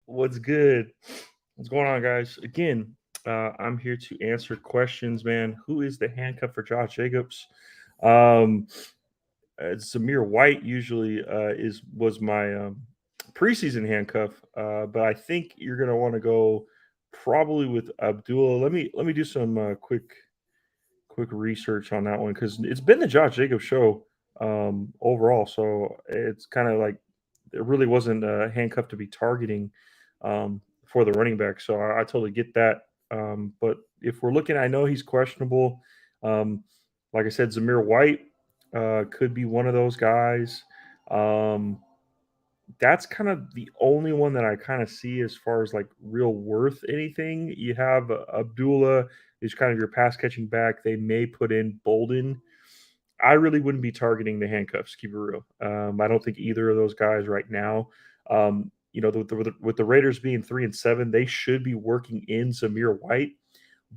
What's good? What's going on, guys? Again, I'm here to answer questions, man. Who is the handcuff for Josh Jacobs? Um, Samir White usually is was my preseason handcuff, but I think you're gonna want to go probably with Abdullah. Let me do some quick research on that one because it's been the Josh Jacobs show overall. So it's kind of like it really wasn't a handcuff to be targeting for the running back. So I totally get that. But if we're looking, I know he's questionable. Um, like I said, Zamir White could be one of those guys. Um, that's kind of the only one that I kind of see as far as like real worth anything. You have Abdullah is kind of your pass catching back. They may put in Bolden. I really wouldn't be targeting the handcuffs. Keep it real. I don't think either of those guys right now. With the Raiders being 3-7, they should be working in Zamir White,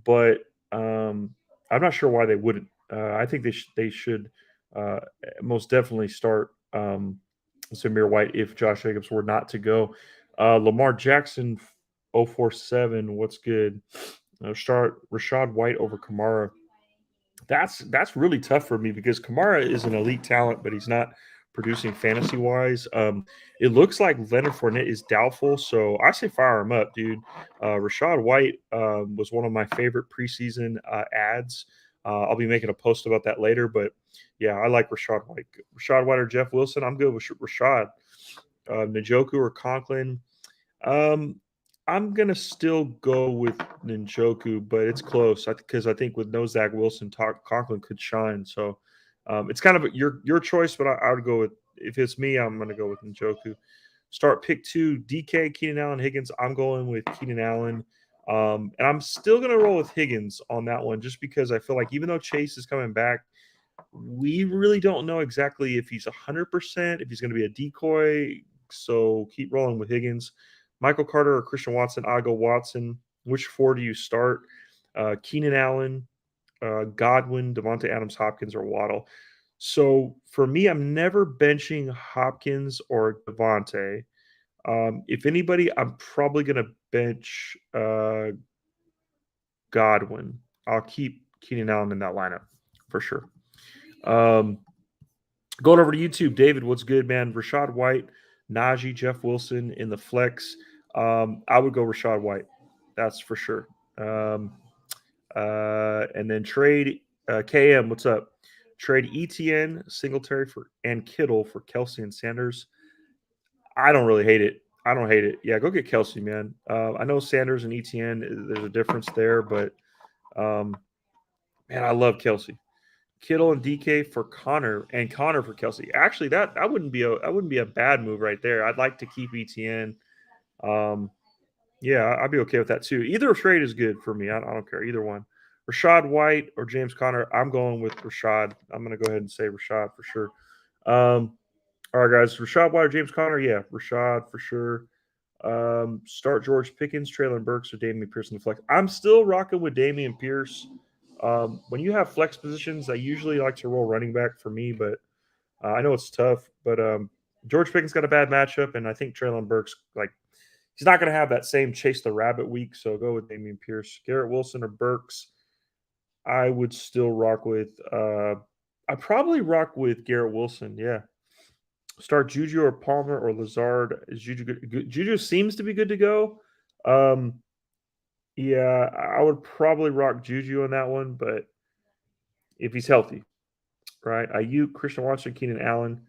but I'm not sure why they wouldn't. I think they should uh, most definitely start Zamir White if Josh Jacobs were not to go. Lamar Jackson 047. What's good? Start Rashad White over Kamara. That's really tough for me because Kamara is an elite talent, but he's not producing fantasy wise. It looks like Leonard Fournette is doubtful, so I say fire him up, dude. Rashad White was one of my favorite preseason ads. I'll be making a post about that later, but yeah, I like Rashad White. Rashad White or Jeff Wilson, I'm good with Rashad. Njoku or Conklin. Um, I'm gonna still go with Ninjoku, but it's close because I think with no Zach Wilson, Conklin could shine. So it's kind of your choice, but I would go with if it's me, I'm gonna go with Ninjoku. Start pick two, DK, Keenan Allen, Higgins. I'm going with Keenan Allen. And I'm still gonna roll with Higgins on that one, just because I feel like even though Chase is coming back, we really don't know exactly if he's 100%, if he's going to be a decoy. So keep rolling with Higgins. Michael Carter or Christian Watson? I go Watson. Which four do you start? Keenan Allen, Godwin, Devontae Adams, Hopkins, or Waddle. So for me, I'm never benching Hopkins or Devontae. If anybody, I'm probably going to bench Godwin. I'll keep Keenan Allen in that lineup for sure. Um, Going over to YouTube, David, what's good, man? Rashad White, Najee, Jeff Wilson in the flex. I would go Rashad White. That's for sure. And then trade KM, what's up? Trade ETN, Singletary for and Kittle for Kelsey and Sanders. I don't really hate it. I don't hate it. Yeah, go get Kelsey, man. I know Sanders and ETN, there's a difference there, but um, man, I love Kelsey. Kittle and DK for Connor and Connor for Kelsey. Actually, that wouldn't be a bad move right there. I'd like to keep ETN. Um, yeah, I'd be okay with that too. Either trade is good for me. I don't care either one. Rashad White or James Conner. I'm going with Rashad. I'm going to go ahead and say Rashad for sure. All right, guys. Rashad White or James Conner? Yeah, Rashad for sure. Start George Pickens, Traylon Burks, or Damian Pierce in the flex. I'm still rocking with Damian Pierce. When you have flex positions, I usually like to roll running back for me, but I know it's tough. But George Pickens got a bad matchup, and I think Traylon Burks, like, he's not going to have that same chase the rabbit week. So go with Damian Pierce. Garrett Wilson or Burks, I would still rock with. I probably rock with Garrett Wilson. Yeah. Start Juju or Palmer or Lazard. Is Juju good? Juju seems to be good to go. Um, yeah, I would probably rock Juju on that one, but if he's healthy, right? Ayuk, Christian Watson, Keenan Allen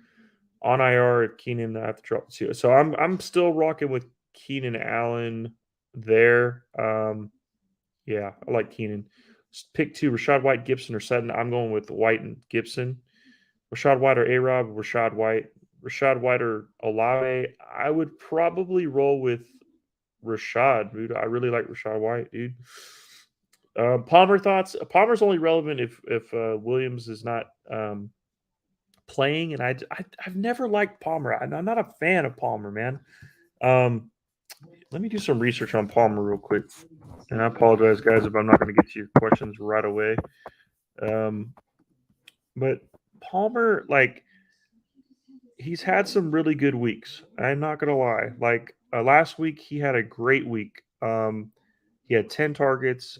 on IR. If Keenan, I have to drop the two. So I'm still rocking with Keenan Allen there. Yeah, I like Keenan. Pick two: Rashad White, Gibson, or Sutton. I'm going with White and Gibson. Rashad White or A Rob. Rashad White. Rashad White or Olave. I would probably roll with Rashad, dude. I really like Rashad White, dude. Palmer thoughts. Palmer's only relevant if Williams is not playing, and I've never liked Palmer. I'm not a fan of Palmer, man. Um, Let me do some research on Palmer real quick, and I apologize, guys, if I'm not going to get to your questions right away. Um, but Palmer, like, he's had some really good weeks. I'm not going to lie. Like, Last week he had a great week. He had 10 targets,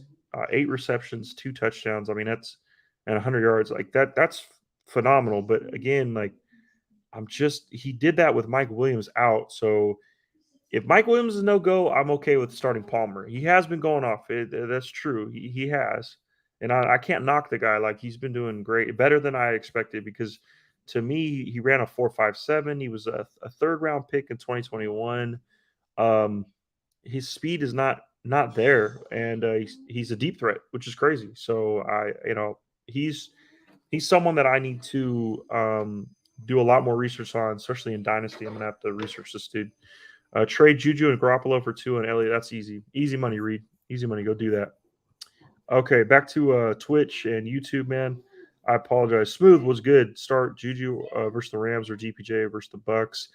8 receptions, 2 touchdowns. I mean, that's and 100 yards. Like that's phenomenal. But again, like he did that with Mike Williams out. So if Mike Williams is no go, I'm okay with starting Palmer. He has been going off. That's true. He has, and I can't knock the guy. Like he's been doing great, better than I expected. Because to me, he ran a 4.57. He was a third round pick in 2021. Um, his speed is not there, and he's a deep threat, which is crazy. So he's he's someone that I need to do a lot more research on, especially in Dynasty. I'm gonna have to research this dude. Trade Juju and Garoppolo for two and Elliott. That's easy. Easy money, Reed. Easy money. Go do that. Okay, back to Twitch and YouTube, man. I apologize. Smooth was good. Start Juju versus the Rams or GPJ versus the Bucks.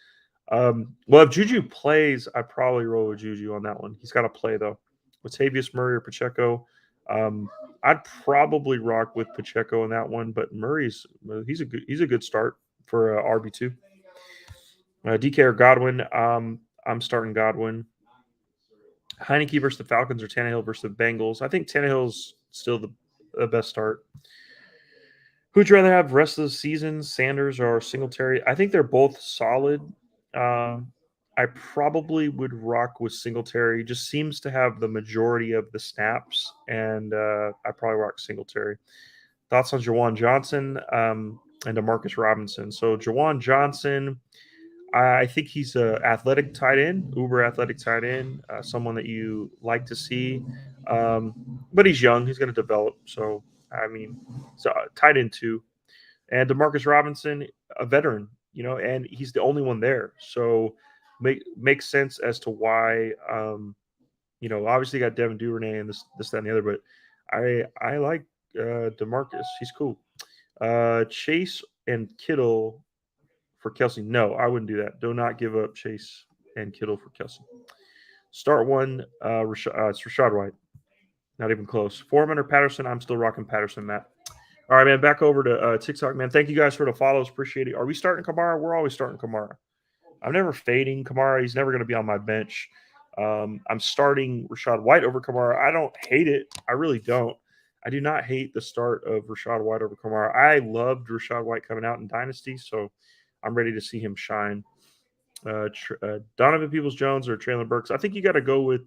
Well, if Juju plays, I probably roll with Juju on that one. He's got to play though. Latavius Murray or Pacheco. I'd probably rock with Pacheco in that one, but he's a good start for RB2. DK or Godwin. I'm starting Godwin. Heineke versus the Falcons or Tannehill versus the Bengals. I think Tannehill's still the best start. Who'd you rather have rest of the season, Sanders or Singletary? I think they're both solid. I probably would rock with Singletary. Just seems to have the majority of the snaps, and I probably rock Singletary. Thoughts on Jawan Johnson and Demarcus Robinson? So Jawan Johnson, I think he's a athletic tight end, uber athletic tight end, someone that you like to see. But he's young; he's going to develop. So I mean, so tight end too. And Demarcus Robinson, a veteran, and he's the only one there. So makes sense as to why. Obviously you got Devin Duvernay and this, that, and the other, but I like Demarcus. He's cool. Chase and Kittle for Kelsey. No, I wouldn't do that. Do not give up Chase and Kittle for Kelsey. Start one. It's Rashad White. Not even close. Foreman or Patterson? I'm still rocking Patterson, Matt. All right, man. Back over to TikTok, man. Thank you guys for the follows. Appreciate it. Are we starting Kamara? We're always starting Kamara. I'm never fading Kamara. He's never going to be on my bench. I'm starting Rashad White over Kamara. I don't hate it. I really don't. I do not hate the start of Rashad White over Kamara. I loved Rashad White coming out in Dynasty, so I'm ready to see him shine. Donovan Peoples-Jones or Traylon Burks? I think you got to go with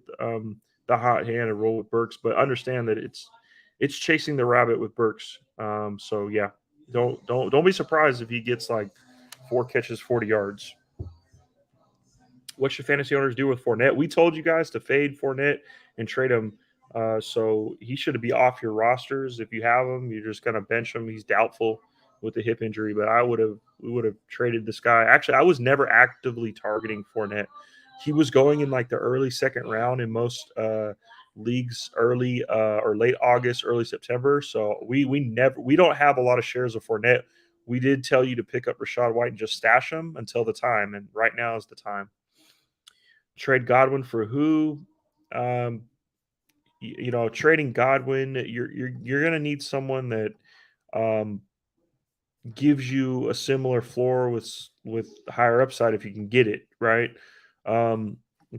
the hot hand and roll with Burks, but understand that it's chasing the rabbit with Burks. So yeah, don't be surprised if he gets like 4 catches, 40 yards. What should fantasy owners do with Fournette? We told you guys to fade Fournette and trade him. So he should be off your rosters. If you have him, you're just going to bench him. He's doubtful with the hip injury, but we would have traded this guy. Actually, I was never actively targeting Fournette. He was going in like the early second round in most leagues, early or late August, early September. So we don't have a lot of shares of Fournette. We did tell you to pick up Rashad White and just stash him until the time, and right now is the time. Trade Godwin for who? Trading Godwin, you're going to need someone that gives you a similar floor with higher upside if you can get it right.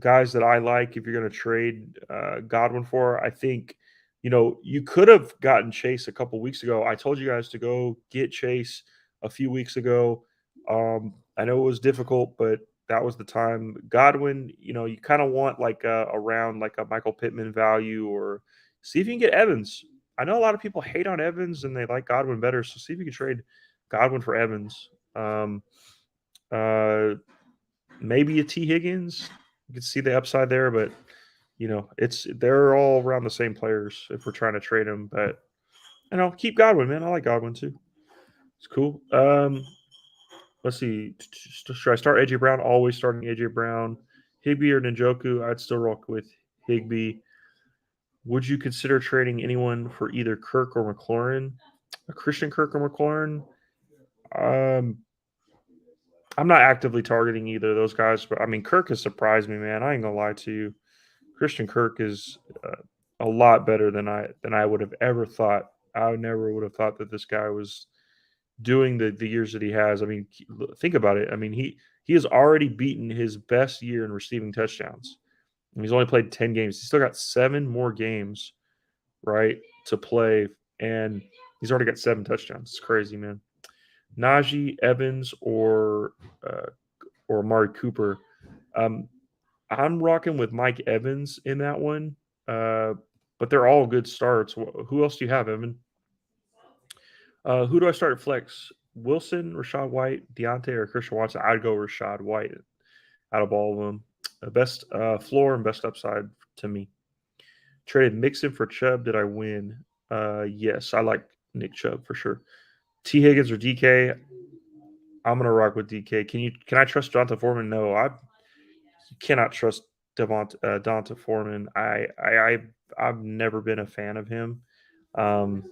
Guys that I like, if you're going to trade Godwin for, I think you could have gotten Chase a couple weeks ago. I told you guys to go get Chase a few weeks ago. I know it was difficult, but that was the time. Godwin, you kind of want like around like a Michael Pittman value, or see if you can get Evans. I know a lot of people hate on Evans and they like Godwin better, so see if you can trade Godwin for Evans. Maybe a T. Higgins. You can see the upside there, but they're all around the same players if we're trying to trade them. But keep Godwin, man. I like Godwin too. It's cool. Let's see. Should I start AJ Brown? Always starting AJ Brown. Higbee or Njoku? I'd still rock with Higbee. Would you consider trading anyone for either Kirk or McLaurin? A Christian Kirk or McLaurin? I'm not actively targeting either of those guys, but I mean, Kirk has surprised me, man. I ain't gonna lie to you. Christian Kirk is a lot better than I would have ever thought. I never would have thought that this guy was doing the years that he has. I mean, think about it. I mean, He has already beaten his best year in receiving touchdowns. And he's only played 10 games. He's still got 7 more games, right, to play. And he's already got 7 touchdowns. It's crazy, man. Najee, Evans, or Amari Cooper. Um, I'm rocking with Mike Evans in that one. But they're all good starts. Who else do you have, Evan? Who do I start at flex? Wilson, Rashad White, Deontay, or Christian Watson? I'd go Rashad White out of all of them. Best floor and best upside to me. Traded Mixon for Chubb. Did I win? Yes, I like Nick Chubb for sure. T. Higgins or DK? I'm gonna rock with DK. Can I trust Jonathan Foreman? No, I cannot trust Donta Foreman. I've never been a fan of him. Um,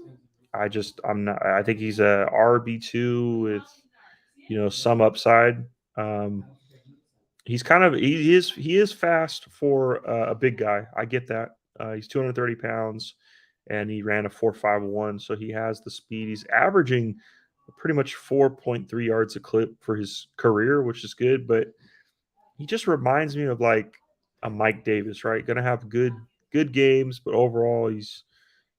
I'm not. I think he's a RB2 with some upside. Um, he's kind of he is fast for a big guy. I get that. He's 230 pounds, and he ran a 4.51, so he has the speed. He's averaging pretty much 4.3 yards a clip for his career, which is good. But he just reminds me of like a Mike Davis, right? Going to have good games, but overall he's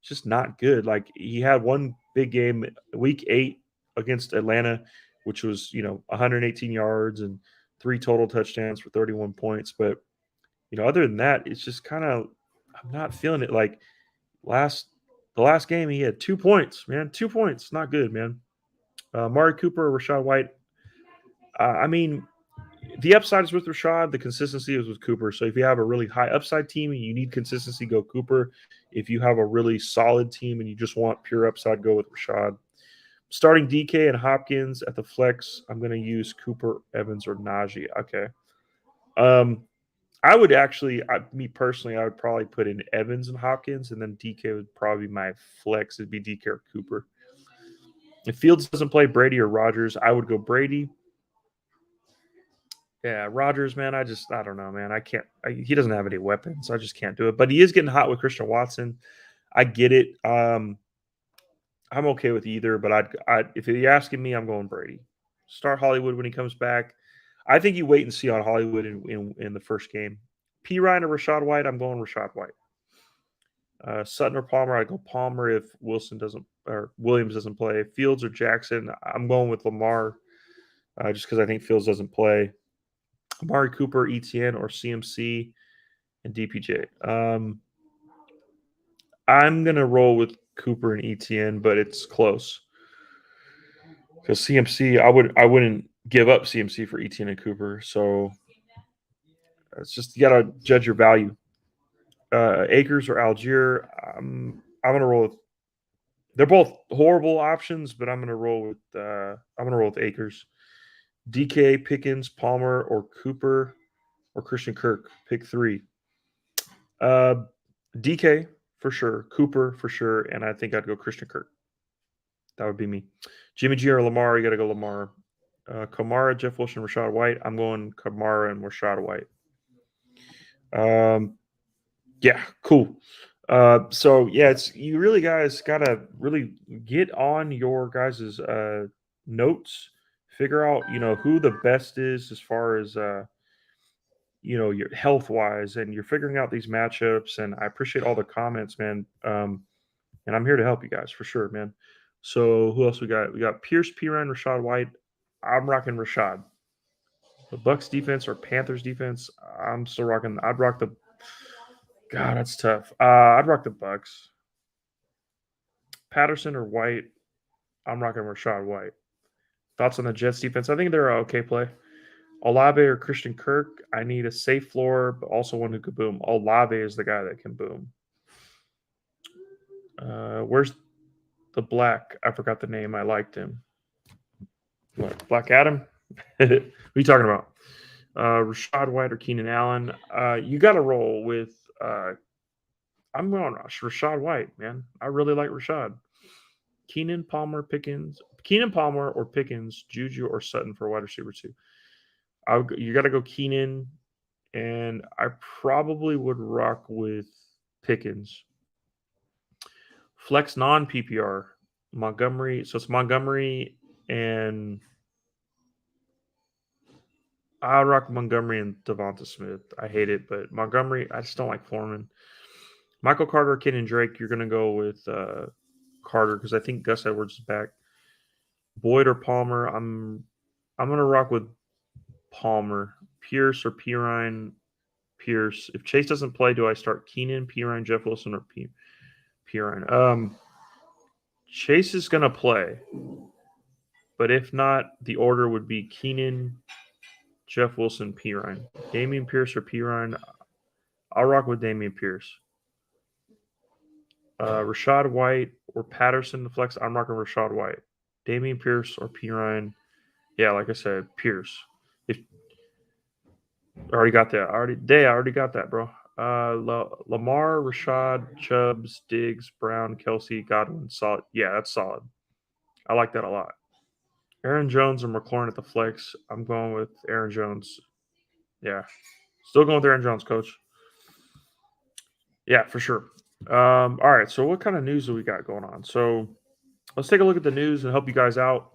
just not good. Like he had one big game, week 8 against Atlanta, which was 118 yards and 3 total touchdowns for 31 points. But other than that, it's just kind of I'm not feeling it. Like the last game he had 2 points, man, 2 points, not good, man. Mari Cooper, Rashad White. I mean, the upside is with Rashad. The consistency is with Cooper. So if you have a really high upside team and you need consistency, go Cooper. If you have a really solid team and you just want pure upside, go with Rashad. Starting DK and Hopkins at the flex, I'm going to use Cooper, Evans, or Najee. Okay. I would actually, me personally, I would probably put in Evans and Hopkins, and then DK would probably be my flex. It'd be DK or Cooper. If Fields doesn't play Brady or Rodgers, I would go Brady. Yeah, Rodgers, man, I don't know, man. I can't. He doesn't have any weapons. I just can't do it. But he is getting hot with Christian Watson. I get it. I'm okay with either, but if you're asking me, I'm going Brady. Start Hollywood when he comes back. I think you wait and see on Hollywood in the first game. P. Ryan or Rashad White? I'm going Rashad White. Sutton or Palmer? I go Palmer if Wilson doesn't or Williams doesn't play. Fields or Jackson? I'm going with Lamar, just because I think Fields doesn't play. Amari Cooper, ETN, or CMC and DPJ. I'm gonna roll with Cooper and ETN, but it's close because CMC. I wouldn't give up CMC for ETN and Cooper. So it's just you gotta judge your value. Akers or Algier. I'm gonna roll with. They're both horrible options, but I'm gonna roll with Akers. DK, Pickens, Palmer, or Cooper, or Christian Kirk. Pick 3. DK for sure, Cooper for sure, and I think I'd go Christian Kirk. That would be me. Jimmy G or Lamar, you got to go Lamar. Kamara, Jeff Wilson, Rashad White. I'm going Kamara and Rashad White. Yeah, cool. So yeah, it's you really guys gotta really get on your guys' notes, figure out who the best is as far as your health wise, and you're figuring out these matchups. And I appreciate all the comments, man. And I'm here to help you guys for sure, man. So who else we got? We got Pierce, Piran, Rashad White. I'm rocking Rashad. The Bucks defense or Panthers defense. I'm still rocking. I'd rock the. God, that's tough. I'd rock the Bucks. Patterson or White. I'm rocking Rashad White. Thoughts on the Jets defense? I think they're a okay play. Olave or Christian Kirk. I need a safe floor, but also one who could boom. Olave is the guy that can boom. Where's the black? I forgot the name. I liked him. What, Black Adam? What are you talking about? Rashad White or Keenan Allen? You got to roll with. I'm going Rashad White, man. I really like Rashad. Keenan Palmer, Pickens. Keenan Palmer or Pickens, Juju or Sutton for wide receiver 2. You got to go Keenan, and I probably would rock with Pickens. Flex non PPR Montgomery. So it's Montgomery and I'll rock Montgomery and Devonta Smith. I hate it, but Montgomery, I just don't like Foreman. Michael Carter, Kenyon Drake, you're going to go with Carter because I think Gus Edwards is back. Boyd or Palmer, I'm going to rock with Palmer. Pierce or Pirine, Pierce. If Chase doesn't play, do I start Keenan, Pirine, Jeff Wilson, or Pirine? Chase is going to play, but if not, the order would be Keenan, Jeff Wilson, Pirine. Damian Pierce or Pirine, I'll rock with Damian Pierce. Rashad White or Patterson, the flex, I'm rocking Rashad White. Damian Pierce or Pirine, yeah, like I said, Pierce. If I already got that. I already got that, bro. Lamar, Rashad, Chubbs, Diggs, Brown, Kelsey, Godwin, solid. Yeah, that's solid. I like that a lot. Aaron Jones or McLaurin at the flex. I'm going with Aaron Jones. Yeah, still going with Aaron Jones, coach. Yeah, for sure. All right. So, what kind of news do we got going on? So, let's take a look at the news and help you guys out.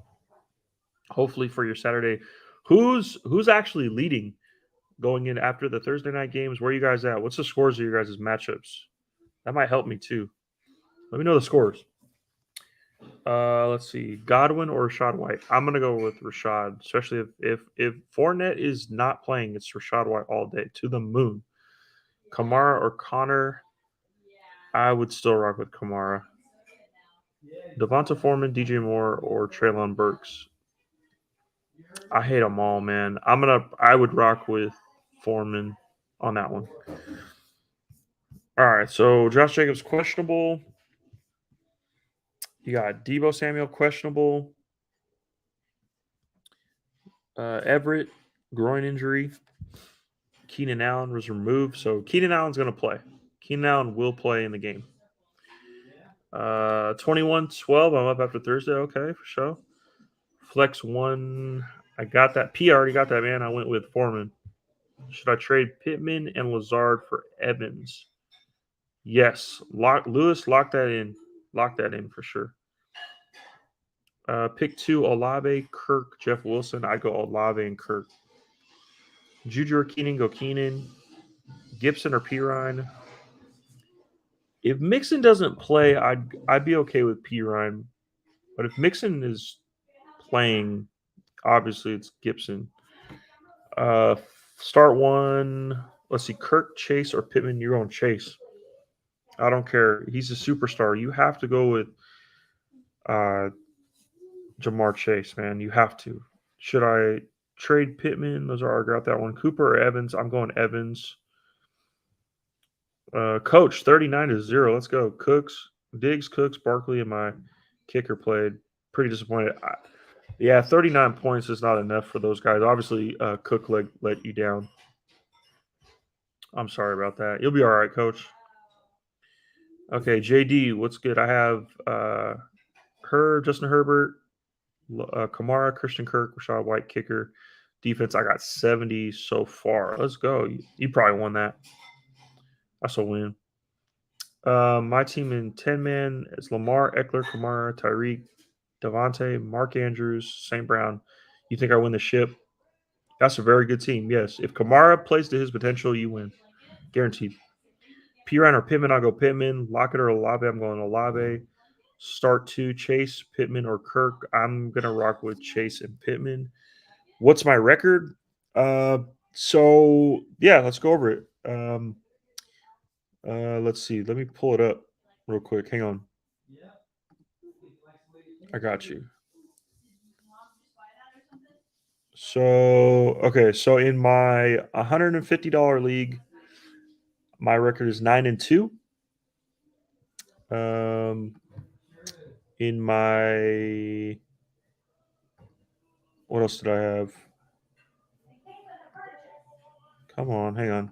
Hopefully, for your Saturday, who's actually leading going in after the Thursday night games? Where are you guys at? What's the scores of your guys' matchups? That might help me too. Let me know the scores. Let's see. Godwin or Rashad White? I'm gonna go with Rashad, especially if Fournette is not playing, it's Rashad White all day to the moon. Kamara or Connor? I would still rock with Kamara. Devonta Foreman, DJ Moore, or Traylon Burks? I hate them all, man. I would rock with Foreman on that one. All right, so Josh Jacobs questionable. You got Debo Samuel questionable. Everett groin injury. Keenan Allen was removed, so Keenan Allen's going to play. Keenan Allen will play in the game. 21-12. I'm up after Thursday. Okay, for sure. Flex one. I got that. P already got that, man. I went with Foreman. Should I trade Pittman and Lazard for Evans? Yes. Lewis, lock that in. Lock that in for sure. Pick two, Olave, Kirk, Jeff Wilson. I go Olave and Kirk. Juju or Keenan, go Keenan. Gibson or Pirine. If Mixon doesn't play, I'd be okay with Pirine. But if Mixon is playing, obviously it's Gibson. Start one. Let's see, Kirk, Chase, or Pittman. You're on Chase. I don't care. He's a superstar. You have to go with Jamar Chase, man. You have to. Should I trade Pittman? Those are I got that one. Cooper or Evans? I'm going Evans. Coach, 39-0. Let's go. Diggs, Cooks, Barkley, and my kicker played. Pretty disappointed. 39 points is not enough for those guys. Obviously, Cook let you down. I'm sorry about that. You'll be all right, Coach. Okay, JD, what's good? I have Justin Herbert, Kamara, Christian Kirk, Rashad White, kicker. Defense, I got 70 so far. Let's go. You probably won that. That's a win. My team in 10-man is Lamar, Eckler, Kamara, Tyreek, Devontae, Mark Andrews, St. Brown. You think I win the ship? That's a very good team. Yes. If Kamara plays to his potential, you win. Guaranteed. Pirine or Pittman, I'll go Pittman. Lockett or Olave, I'm going Olave. Start two, Chase, Pittman, or Kirk. I'm going to rock with Chase and Pittman. What's my record? So, yeah, let's go over it. Let's see. Let me pull it up real quick. Hang on. I got you. So, okay. So, in my $150 league, my record is 9-2. In my, what else did I have? Come on, hang on.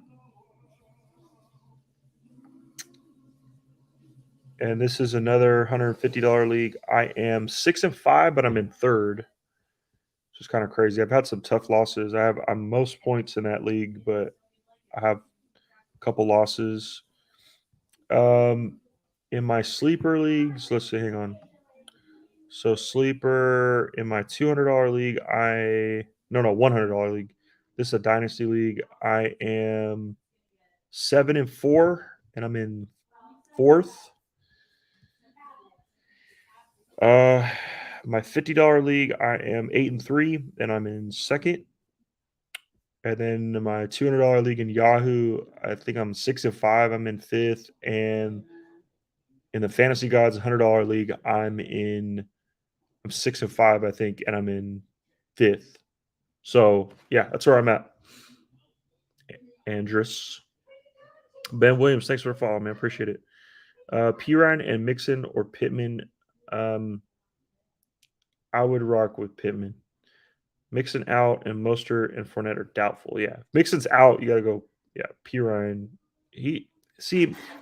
And this is another $150 league. I am 6-5, but I'm in third. Which is kind of crazy. I've had some tough losses. I'm most points in that league, but I have a couple losses. In my sleeper leagues, let's see, hang on. So sleeper in my $200 league, $100 league, This is a dynasty league. I am 7-4, and I'm in fourth. My $50 league, I am 8-3, and I'm in second. And then my $200 league in Yahoo, I think I'm 6-5. I'm in fifth, and in the Fantasy Gods $100 league, I'm 6-5, I think, and I'm in fifth. So yeah, that's where I'm at. Andrus. Ben Williams, thanks for the follow, man. Appreciate it. Pirine and Mixon or Pittman. I would rock with Pittman. Mixon out and Mostert and Fournette are doubtful. Yeah. Mixon's out. You gotta go. Yeah, Pirine.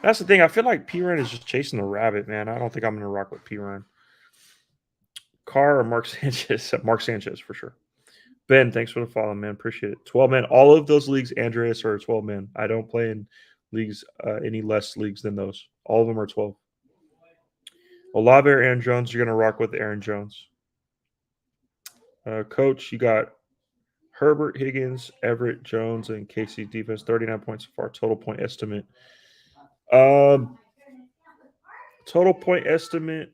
That's the thing. I feel like Pirine is just chasing the rabbit, man. I don't think I'm gonna rock with Pirine. Carr or Mark Sanchez? Mark Sanchez for sure. Ben, thanks for the follow, man. Appreciate it. 12 men. All of those leagues, Andreas, are 12 men. I don't play in leagues, any less leagues than those. All of them are 12. Olave or Aaron Jones, you're going to rock with Aaron Jones. Coach, you got Herbert, Higgins, Everett, Jones, and Casey defense. 39 points so far. Total point estimate. Total point estimate.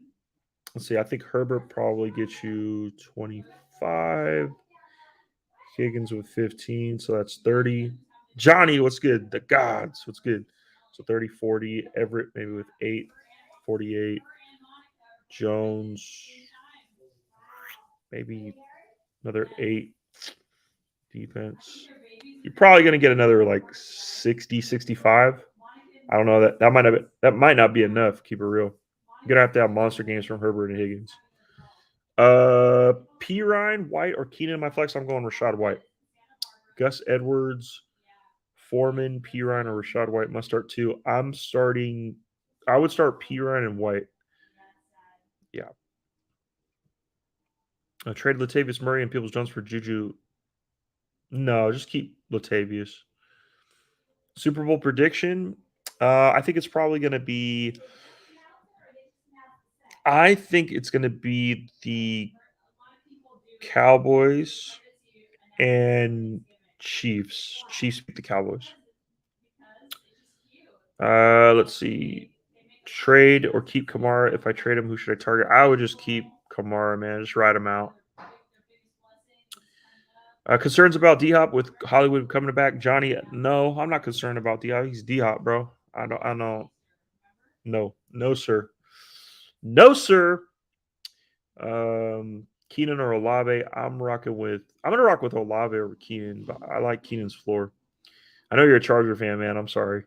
Let's see. I think Herbert probably gets you 25. Higgins with 15, so that's 30. Johnny, what's good? The gods, what's good? So 30, 40. Everett maybe with 8, 48. Jones, maybe another 8. Defense. You're probably going to get another like 60, 65. I don't know. That might not be enough, keep it real. You're going to have monster games from Herbert and Higgins. Pirine, White, or Keenan in my flex? I'm going Rashad White. Gus Edwards, Foreman, Pirine, or Rashad White must start too. I would start Pirine and White. Yeah. I traded Latavius Murray and Peoples Jones for Juju. No, just keep Latavius. Super Bowl prediction. I think it's probably going to be. I think it's going to be the Cowboys and Chiefs. Chiefs beat the Cowboys. Let's see. Trade or keep Kamara. If I trade him, who should I target? I would just keep Kamara, man. Just ride him out. Concerns about D-Hop with Hollywood coming back. Johnny, no, I'm not concerned about D-Hop. He's D-Hop, bro. I don't. No, sir. No, sir. Keenan or Olave. I'm gonna rock with Olave over Keenan, but I like Keenan's floor. I know you're a Charger fan, man. I'm sorry.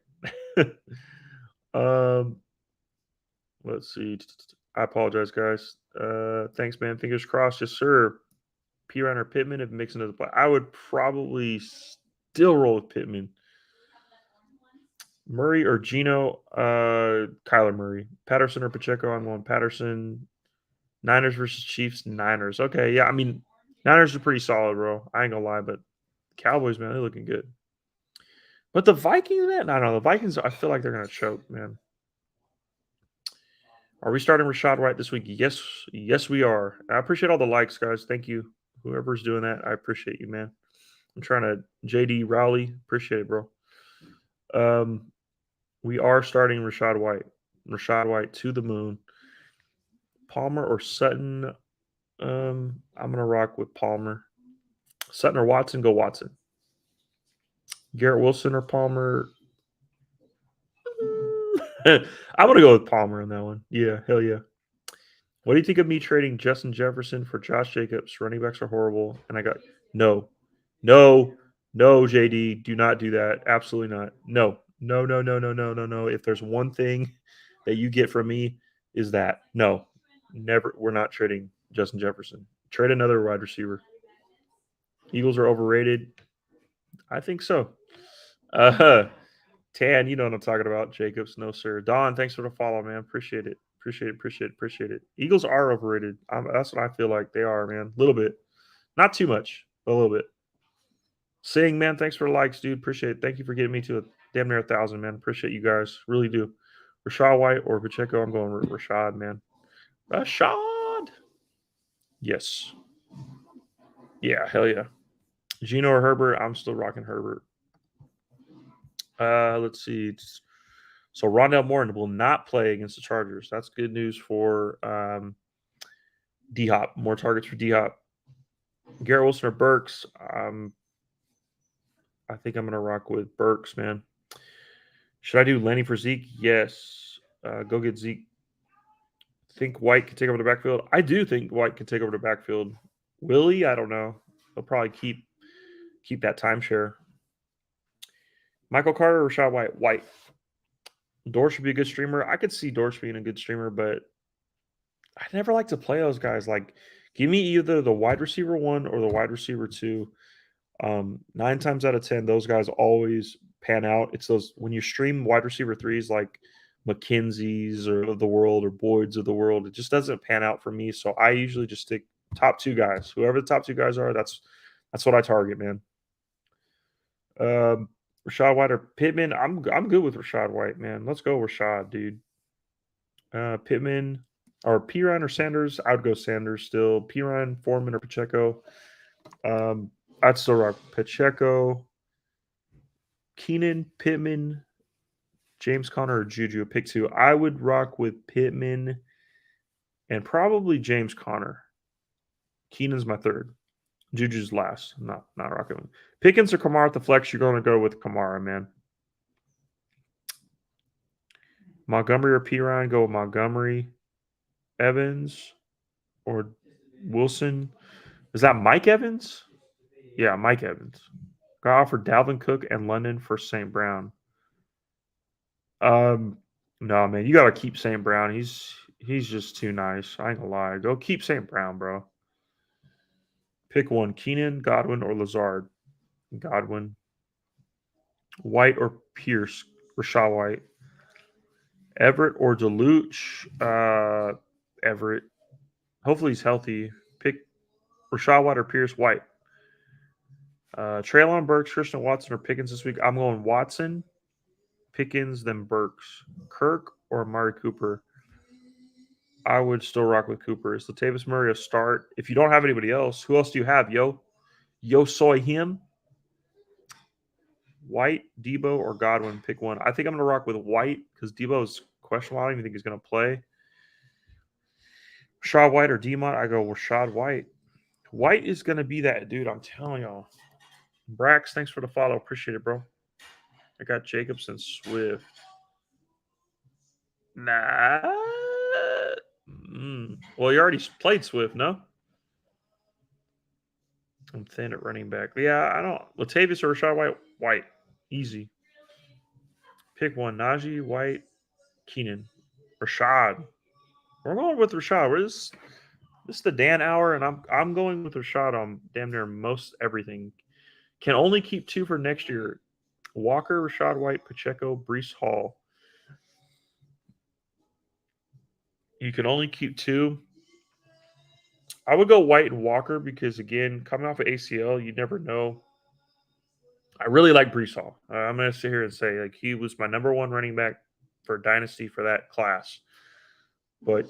Let's see. I apologize, guys. Thanks, man. Fingers crossed. Yes, sir. Pirine or Pittman if Mixon doesn't play. I would probably still roll with Pittman. Murray or Gino? Kyler Murray. Patterson or Pacheco? I'm going Patterson. Niners versus Chiefs. Niners. Okay, yeah. I mean, Niners are pretty solid, bro. I ain't gonna lie, but Cowboys, man, they're looking good. But the Vikings, man, I don't know. The Vikings, I feel like they're gonna choke, man. Are we starting Rashad White this week? Yes, we are. I appreciate all the likes, guys. Thank you. Whoever's doing that, I appreciate you, man. I'm trying to JD Rowley. Appreciate it, bro. We are starting Rashad White. Rashad White to the moon. Palmer or Sutton? I'm gonna rock with Palmer. Sutton or Watson? Go Watson. Garrett Wilson or Palmer? I'm gonna go with Palmer on that one. Yeah, hell yeah. What do you think of me trading Justin Jefferson for Josh Jacobs? Running backs are horrible, and I got no, JD, do not do that. Absolutely not. No. If there's one thing that you get from me, is that no, never. We're not trading Justin Jefferson. Trade another wide receiver. Eagles are overrated. I think so. Tan, you know what I'm talking about. Jacobs, no sir. Don, thanks for the follow, man. Appreciate it. Appreciate it. Eagles are overrated. That's what I feel like they are, man. A little bit, not too much, but a little bit. Sing, man. Thanks for the likes, dude. Appreciate it. Thank you for getting me to damn near 1,000, man. Appreciate you guys. Really do. Rashad White or Pacheco? I'm going Rashad, man. Rashad. Yes. Yeah. Hell yeah. Gino or Herbert? I'm still rocking Herbert. Let's see. So Rondell Moore will not play against the Chargers. That's good news for D Hop. More targets for D Hop. Garrett Wilson or Burks? I think I'm gonna rock with Burks, man. Should I do Lenny for Zeke? Yes. Go get Zeke. Think White can take over the backfield? I do think White can take over the backfield. Will he? I don't know. He'll probably keep that timeshare. Michael Carter or Rashad White? White. Dorsch should be a good streamer. I could see Dorsch being a good streamer, but I never like to play those guys. Like, give me either the wide receiver 1 or the wide receiver 2. 9 times out of 10, those guys always pan out. It's those when you stream wide receiver 3s like McKenzie's or of the world or Boyd's of the world, it just doesn't pan out for me. So I usually just stick top 2 guys. Whoever the top 2 guys are, that's what I target, man. Rashad White or Pittman? I'm good with Rashad White, man. Let's go Rashad, dude. Pittman or Pirine or Sanders? I would go Sanders still. Pirine, Foreman, or Pacheco? I'd still rock Pacheco. Keenan, Pittman, James Conner, or Juju. Pick 2. I would rock with Pittman and probably James Conner. Keenan's my 3rd. Juju's last. I'm not rocking with Pickens or Kamara at the flex. You're going to go with Kamara, man. Montgomery or Pirine? Go with Montgomery. Evans or Wilson? Is that Mike Evans? Yeah, Mike Evans. Got offered Dalvin Cook and London for St. Brown. No, man, you gotta keep St. Brown. He's just too nice. I ain't gonna lie. Go keep St. Brown, bro. Pick one: Keenan, Godwin, or Lazard. Godwin. White or Pierce. Rashad White. Everett or Deluche. Everett. Hopefully he's healthy. Pick Rashad White or Pierce. White. Treylon Burks, Christian Watson, or Pickens this week. I'm going Watson, Pickens, then Burks. Kirk or Amari Cooper? I would still rock with Cooper. Is Latavius Murray a start? If you don't have anybody else, who else do you have, yo? Yo soy him? White, Debo, or Godwin? Pick one. I think I'm going to rock with White because Debo's questionable. I don't even think he's going to play. Rashad White or Demont? I go Rashad White. White is going to be that dude. I'm telling y'all. Brax, thanks for the follow. Appreciate it, bro. I got Jacobs and Swift. Nah. Well, you already played Swift, no? I'm thin at running back. Yeah, I don't. Latavius or Rashad White? White. Easy. Pick one. Najee, White, Keenan. Rashad. We're going with Rashad. This is the Dan hour, and I'm going with Rashad on damn near most everything. Can only keep 2 for next year. Walker, Rashad White, Pacheco, Breece Hall. You can only keep 2. I would go White and Walker because, again, coming off of ACL, you never know. I really like Breece Hall. I'm going to sit here and say, like, he was my number 1 running back for Dynasty for that class. But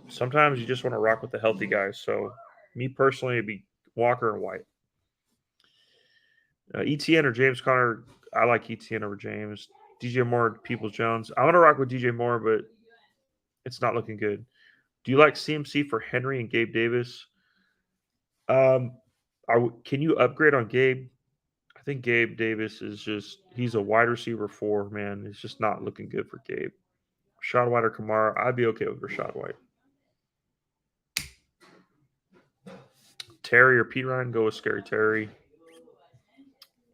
sometimes you just want to rock with the healthy guys. So, me personally, it'd be Walker and White. ETN or James Conner? I like ETN over James. DJ Moore, Peoples Jones. I want to rock with DJ Moore, but it's not looking good. Do you like CMC for Henry and Gabe Davis? Can you upgrade on Gabe? I think Gabe Davis is he's a wide receiver 4, man. It's just not looking good for Gabe. Rashad White or Kamara? I'd be okay with Rashad White. Terry or Pirine? Go with Scary Terry.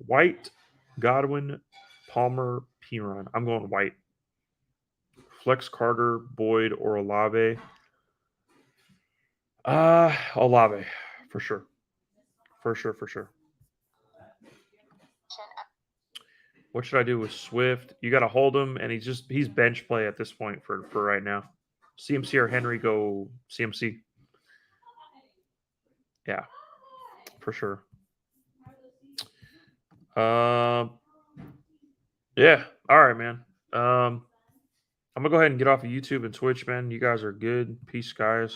White, Godwin, Palmer, Pirine. I'm going White. Flex Carter, Boyd, or Olave? Olave, for sure. For sure. What should I do with Swift? You got to hold him, and he's bench play at this point for right now. CMC or Henry? Go CMC. Yeah, for sure. Yeah. All right, man. I'm gonna go ahead and get off of YouTube and Twitch, man. You guys are good. Peace, guys.